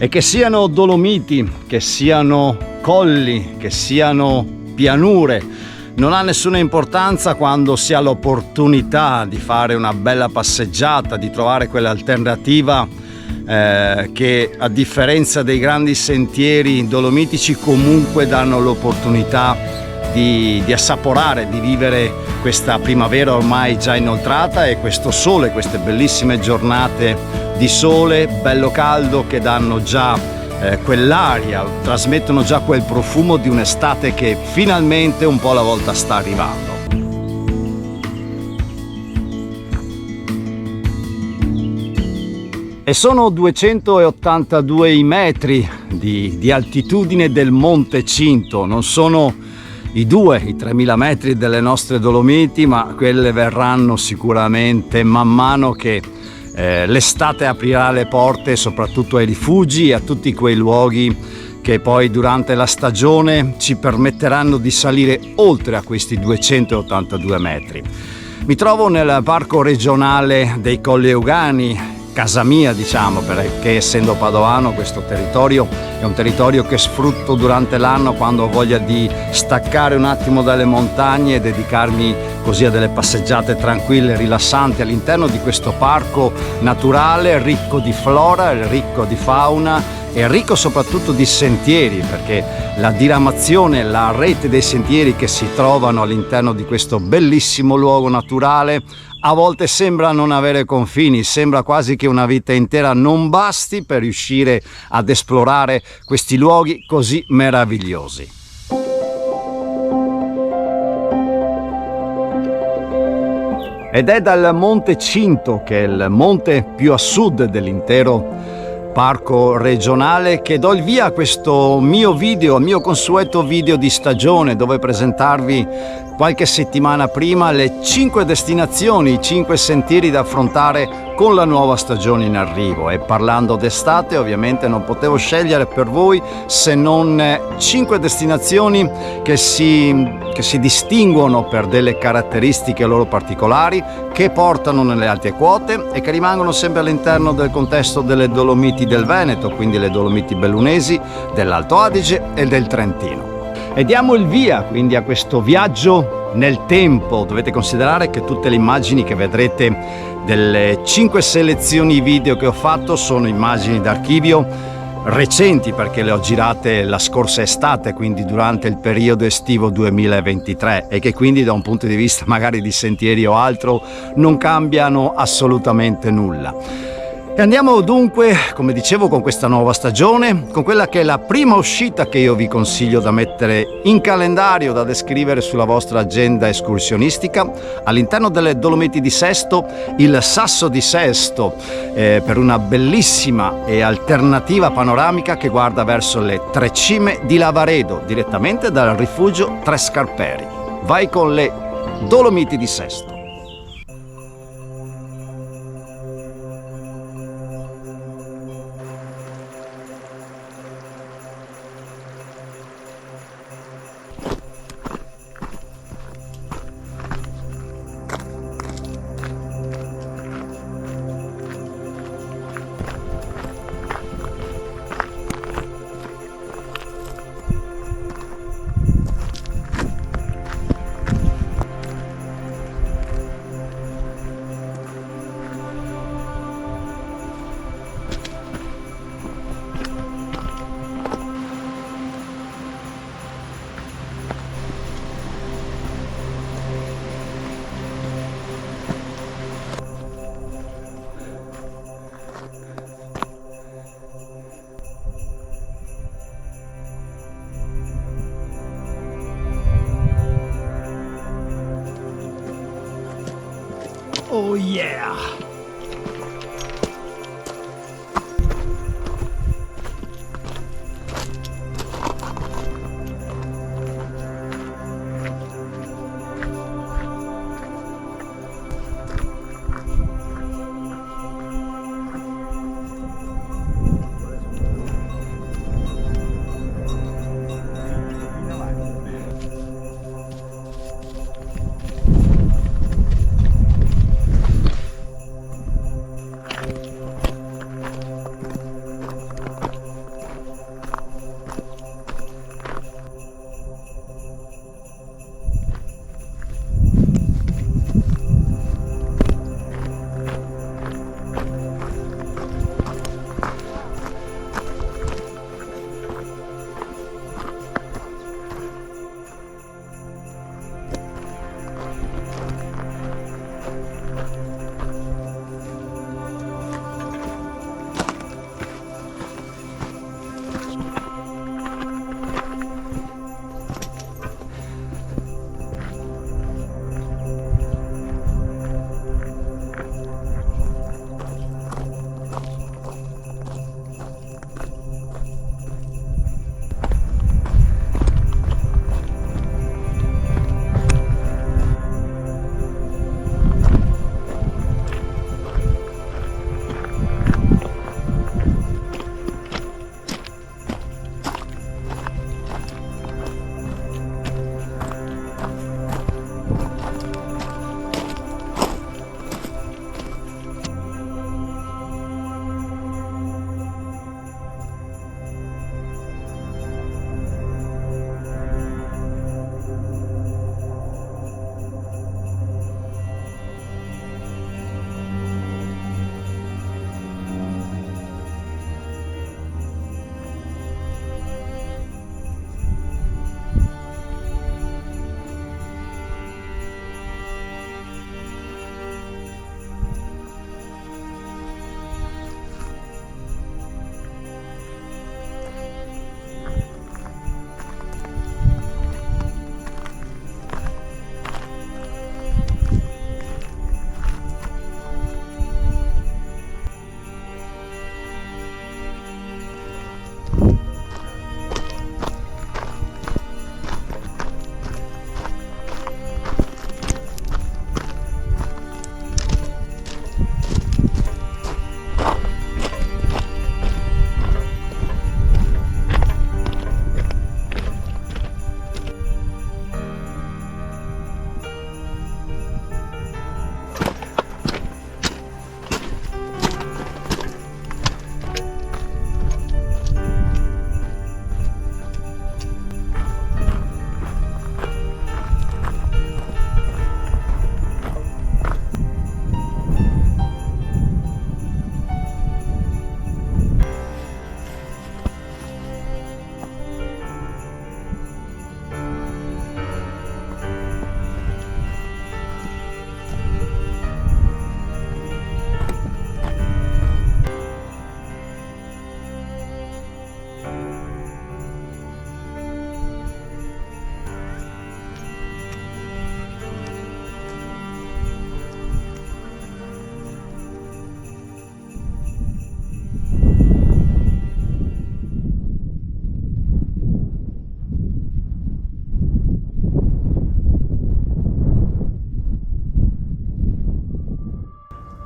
E che siano Dolomiti, che siano colli, che siano pianure, non ha nessuna importanza quando si ha l'opportunità di fare una bella passeggiata, di trovare quell'alternativa che, a differenza dei grandi sentieri dolomitici, comunque danno l'opportunità di assaporare, di vivere questa primavera ormai già inoltrata e questo sole, queste bellissime giornate di sole bello caldo che danno già quell'aria, trasmettono già quel profumo di un'estate che finalmente un po' alla volta sta arrivando. E sono 282 i metri di altitudine del Monte Cinto, non sono i 3.000 metri delle nostre Dolomiti, ma quelle verranno sicuramente man mano che l'estate aprirà le porte soprattutto ai rifugi e a tutti quei luoghi che poi durante la stagione ci permetteranno di salire oltre a questi 282 metri. Mi trovo nel parco regionale dei Colli Euganei, casa mia diciamo, perché essendo padovano questo territorio è un territorio che sfrutto durante l'anno quando ho voglia di staccare un attimo dalle montagne e dedicarmi così a delle passeggiate tranquille e rilassanti all'interno di questo parco naturale ricco di flora, ricco di fauna e ricco soprattutto di sentieri, perché la diramazione, la rete dei sentieri che si trovano all'interno di questo bellissimo luogo naturale a volte sembra non avere confini, sembra quasi che una vita intera non basti per riuscire ad esplorare questi luoghi così meravigliosi. Ed è dal Monte Cinto, che è il monte più a sud dell'intero parco regionale, che do il via a questo mio video, al mio consueto video di stagione, dove presentarvi qualche settimana prima le 5 destinazioni, i 5 sentieri da affrontare con la nuova stagione in arrivo. E parlando d'estate ovviamente non potevo scegliere per voi se non 5 destinazioni che si distinguono per delle caratteristiche loro particolari, che portano nelle alte quote e che rimangono sempre all'interno del contesto delle Dolomiti del Veneto, quindi le Dolomiti bellunesi, dell'Alto Adige e del Trentino. E diamo il via quindi a questo viaggio nel tempo. Dovete considerare che tutte le immagini che vedrete delle 5 selezioni video che ho fatto sono immagini d'archivio recenti, perché le ho girate la scorsa estate, quindi durante il periodo estivo 2023, e che quindi da un punto di vista magari di sentieri o altro non cambiano assolutamente nulla. E andiamo dunque, come dicevo, con questa nuova stagione, con quella che è la prima uscita che io vi consiglio da mettere in calendario, da descrivere sulla vostra agenda escursionistica. All'interno delle Dolomiti di Sesto, il Sasso di Sesto, per una bellissima e alternativa panoramica che guarda verso le 3 cime di Lavaredo, direttamente dal rifugio Tre Scarperi. Vai con le Dolomiti di Sesto. Oh yeah!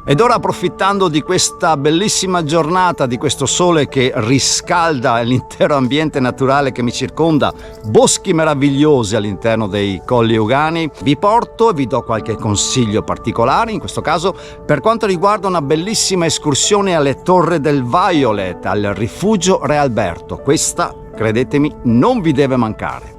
Ed ora, approfittando di questa bellissima giornata, di questo sole che riscalda l'intero ambiente naturale che mi circonda, boschi meravigliosi all'interno dei Colli Euganei, vi porto e vi do qualche consiglio particolare, in questo caso per quanto riguarda una bellissima escursione alle Torri del Violet, al rifugio Re Alberto. Questa, credetemi, non vi deve mancare.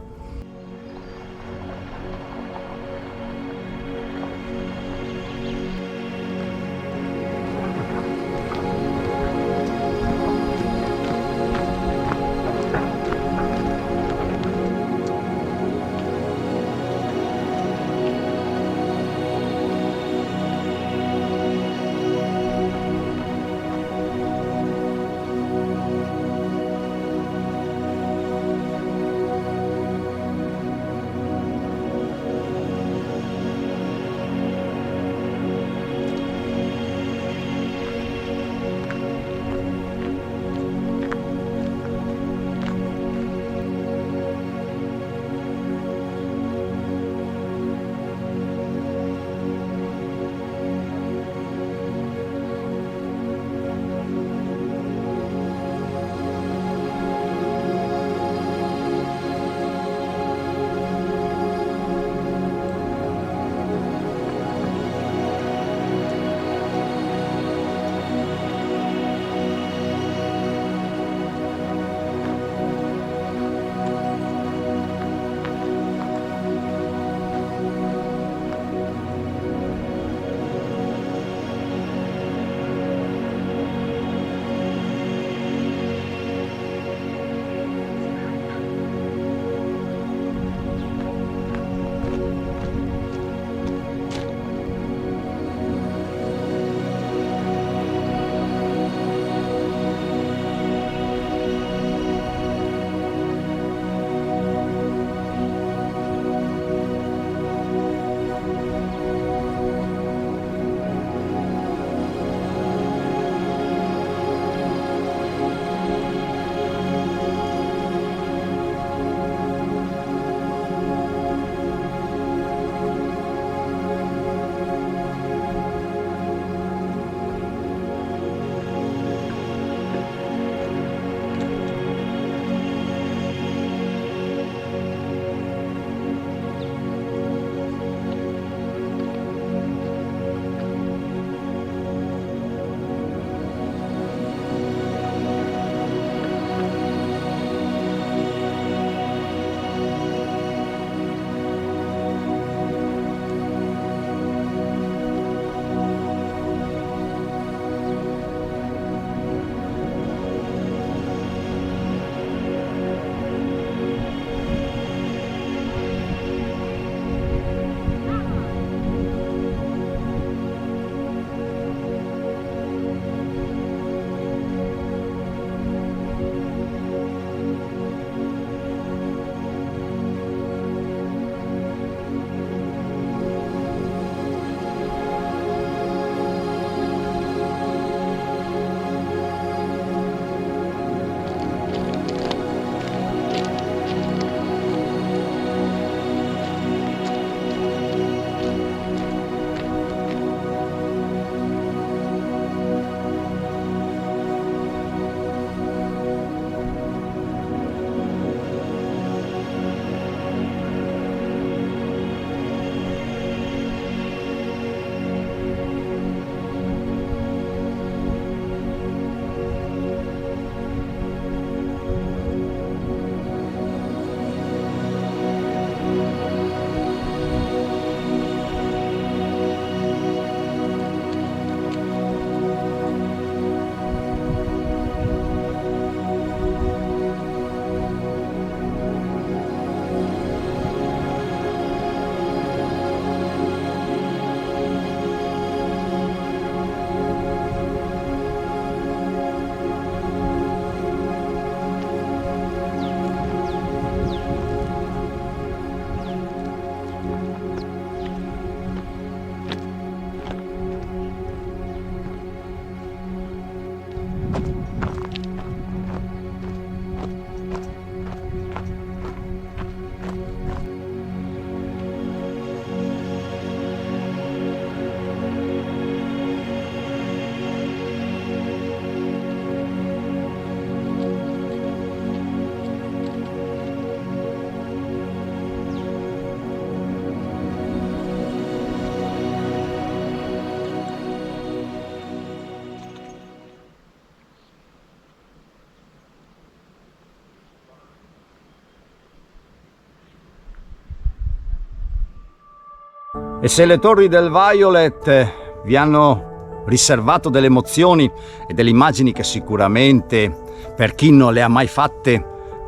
E se le torri del Violet vi hanno riservato delle emozioni e delle immagini che sicuramente, per chi non le ha mai fatte,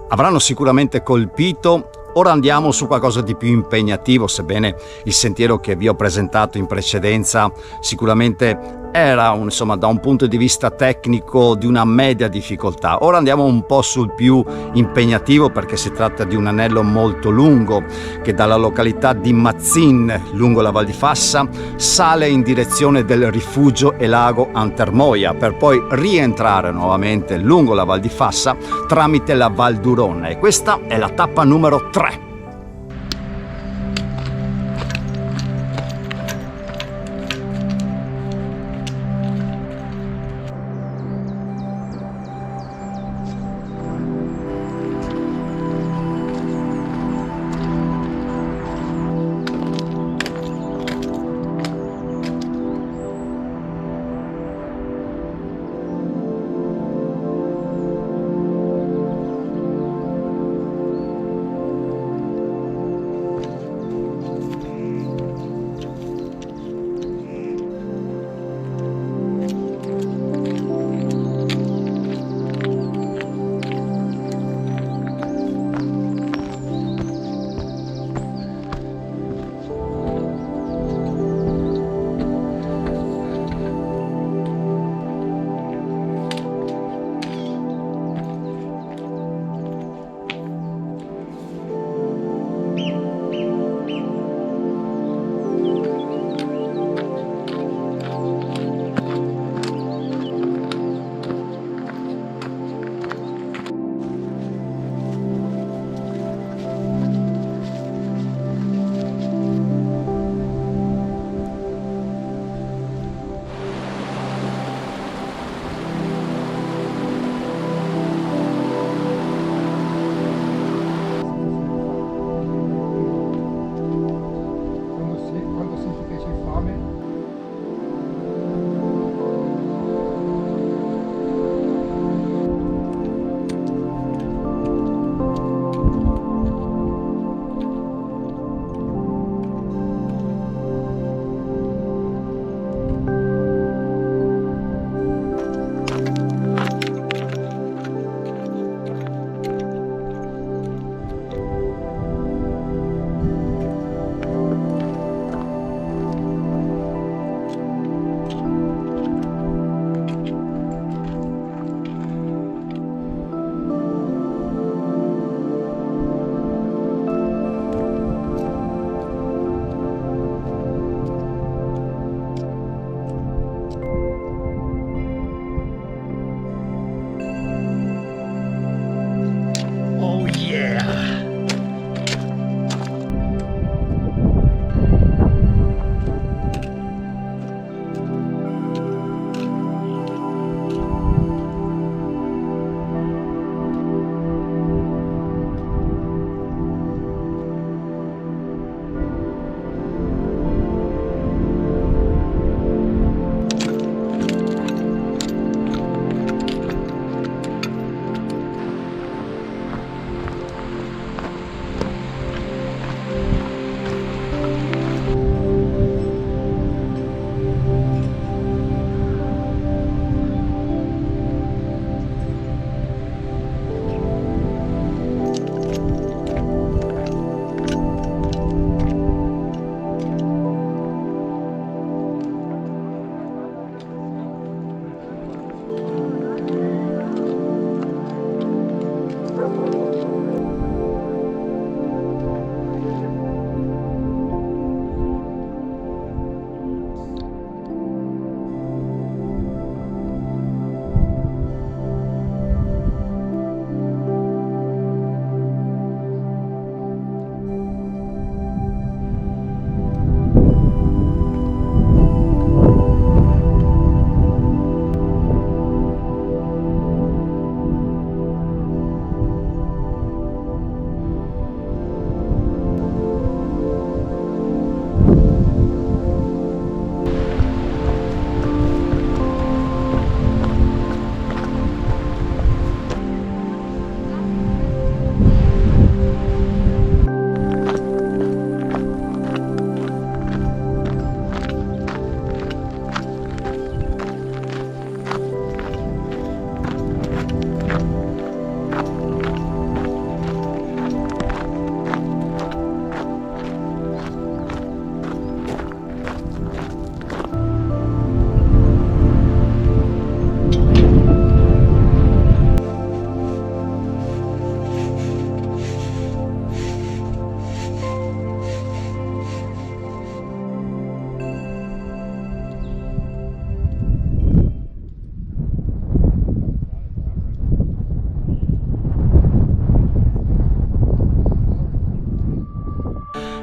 avranno sicuramente colpito, ora andiamo su qualcosa di più impegnativo, sebbene il sentiero che vi ho presentato in precedenza sicuramente era insomma, da un punto di vista tecnico di una media difficoltà. Ora andiamo un po' sul più impegnativo, perché si tratta di un anello molto lungo che dalla località di Mazzin, lungo la Val di Fassa, sale in direzione del rifugio e lago Antermoia, per poi rientrare nuovamente lungo la Val di Fassa tramite la Val d'Urona. E questa è la tappa numero 3.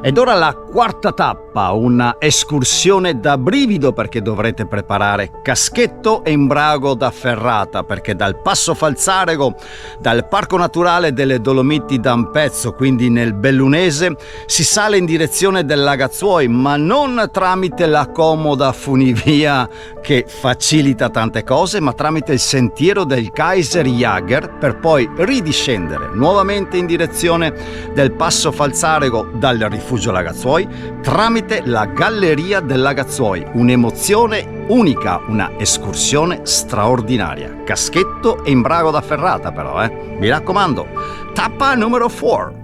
Ed ora la quarta tappa, una escursione da brivido perché dovrete preparare caschetto e imbrago da ferrata, perché dal Passo Falzarego, dal Parco Naturale delle Dolomiti d'Ampezzo, quindi nel Bellunese, si sale in direzione del Lagazzuoi, ma non tramite la comoda funivia che facilita tante cose, ma tramite il sentiero del Kaiser Jäger per poi ridiscendere nuovamente in direzione del Passo Falzarego dal rifugio Lagazzuoi tramite la Galleria del Lagazzuoi. Un'emozione unica, una escursione straordinaria. Caschetto e imbrago da ferrata però, mi raccomando. Tappa numero 4.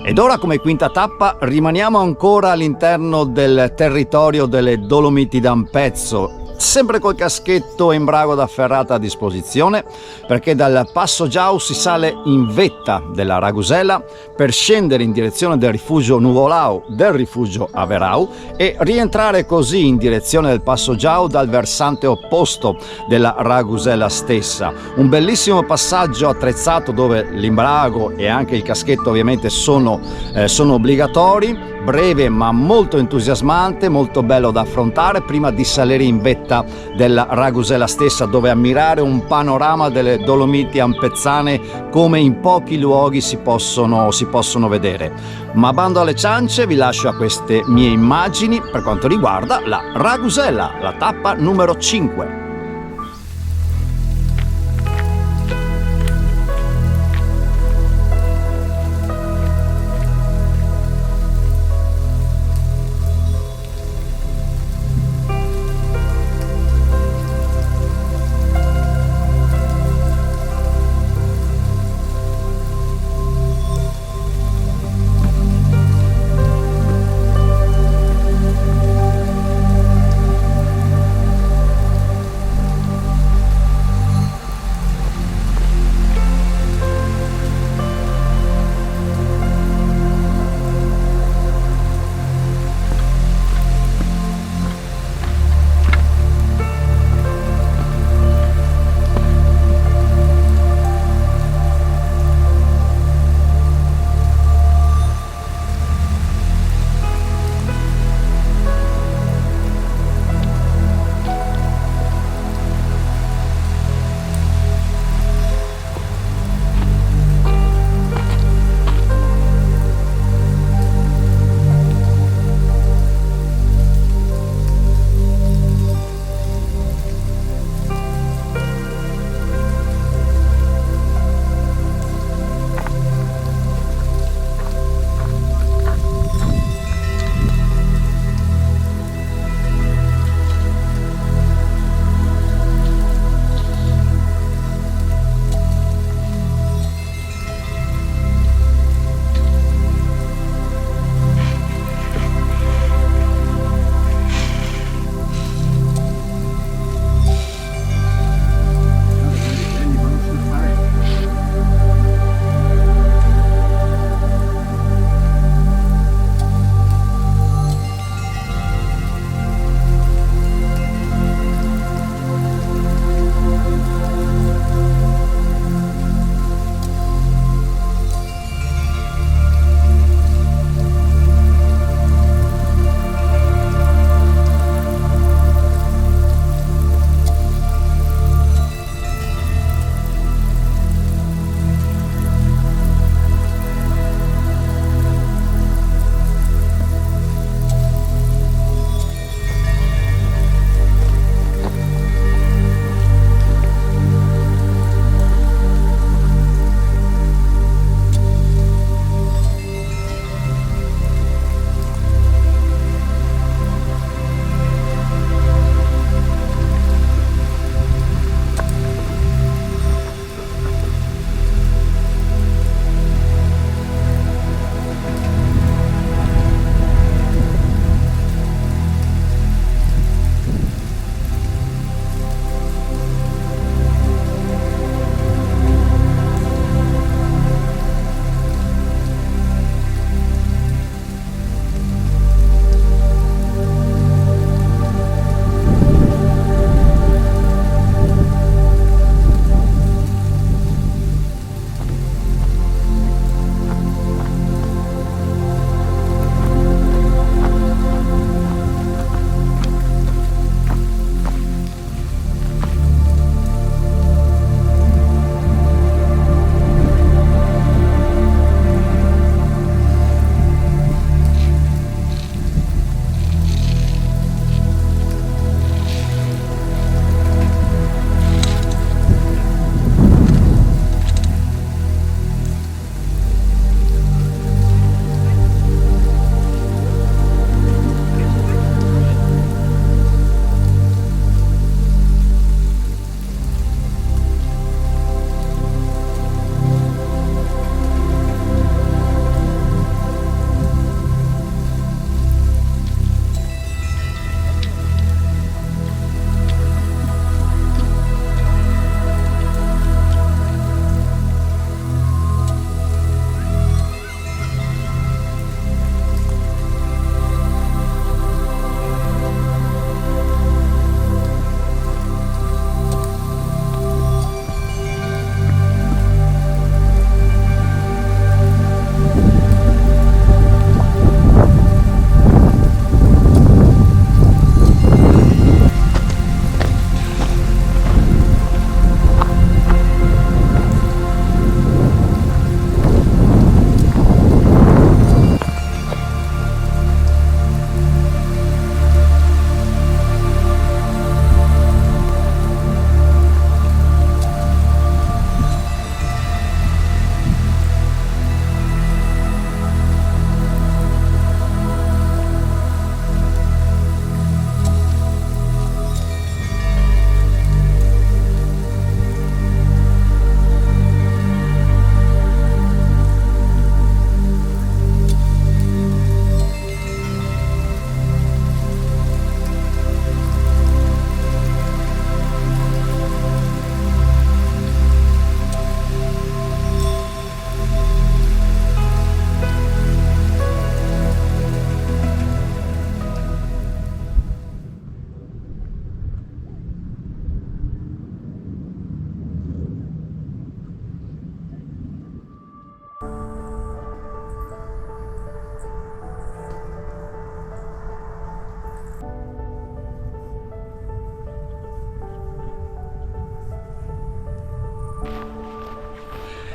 Ed ora, come quinta tappa, rimaniamo ancora all'interno del territorio delle Dolomiti d'Ampezzo, sempre col caschetto e imbrago da ferrata a disposizione, perché dal Passo Giau si sale in vetta della Ragusela per scendere in direzione del rifugio Nuvolau, del rifugio Averau, e rientrare così in direzione del Passo Giau dal versante opposto della Ragusela stessa. Un bellissimo passaggio attrezzato dove l'imbrago e anche il caschetto ovviamente sono obbligatori, breve ma molto entusiasmante, molto bello da affrontare prima di salire in vetta della Ragusela stessa, dove ammirare un panorama delle Dolomiti ampezzane come in pochi luoghi si possono vedere. Ma bando alle ciance, vi lascio a queste mie immagini per quanto riguarda la Ragusela, la tappa numero 5.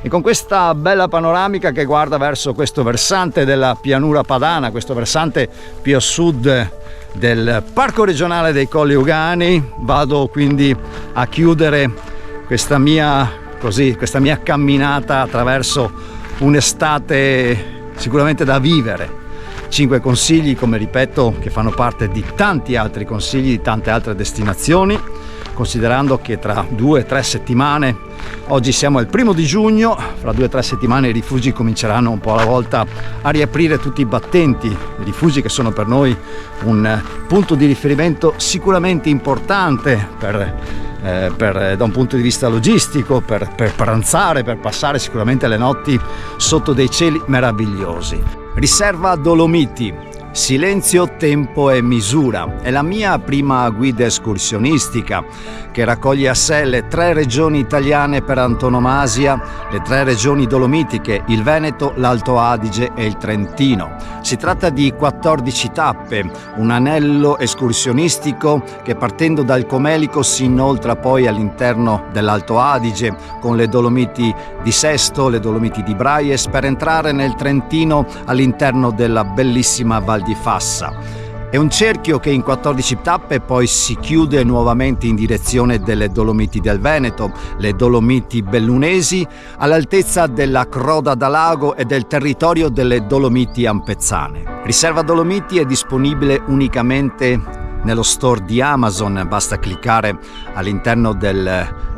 e con questa bella panoramica che guarda verso questo versante della pianura padana, questo versante più a sud del Parco regionale dei Colli Euganei, vado quindi a chiudere questa mia camminata attraverso un'estate sicuramente da vivere. 5 consigli, come ripeto, che fanno parte di tanti altri consigli di tante altre destinazioni, considerando che tra 2-3 settimane, oggi siamo il 1° di giugno, fra 2-3 settimane i rifugi cominceranno un po' alla volta a riaprire tutti i battenti, i rifugi che sono per noi un punto di riferimento sicuramente importante da un punto di vista logistico, per pranzare, per passare sicuramente le notti sotto dei cieli meravigliosi. Riserva Dolomiti, silenzio, tempo e misura. È la mia prima guida escursionistica che raccoglie a sé le 3 regioni italiane per antonomasia, le 3 regioni dolomitiche, il Veneto, l'Alto Adige e il Trentino. Si tratta di 14 tappe, un anello escursionistico che partendo dal Comelico si inoltra poi all'interno dell'Alto Adige con le Dolomiti di Sesto, le Dolomiti di Braies, per entrare nel Trentino all'interno della bellissima Val di Fassa. È un cerchio che in 14 tappe poi si chiude nuovamente in direzione delle Dolomiti del Veneto, le Dolomiti Bellunesi, all'altezza della Croda da Lago e del territorio delle Dolomiti Ampezzane. Riserva Dolomiti è disponibile unicamente nello store di Amazon, basta cliccare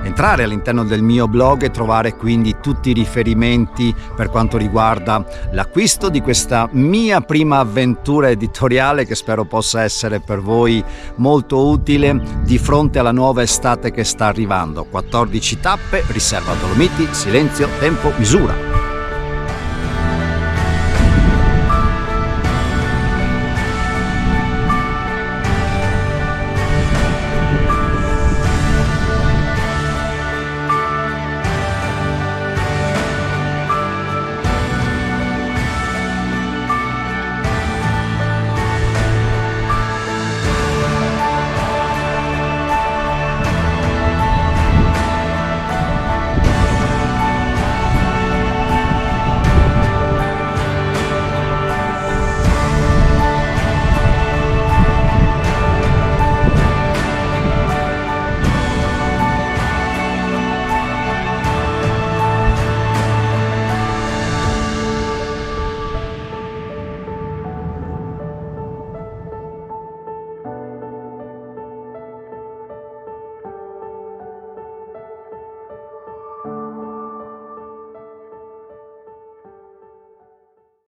entrare all'interno del mio blog e trovare quindi tutti i riferimenti per quanto riguarda l'acquisto di questa mia prima avventura editoriale, che spero possa essere per voi molto utile di fronte alla nuova estate che sta arrivando. 14 tappe, Riserva Dolomiti, silenzio, tempo, misura.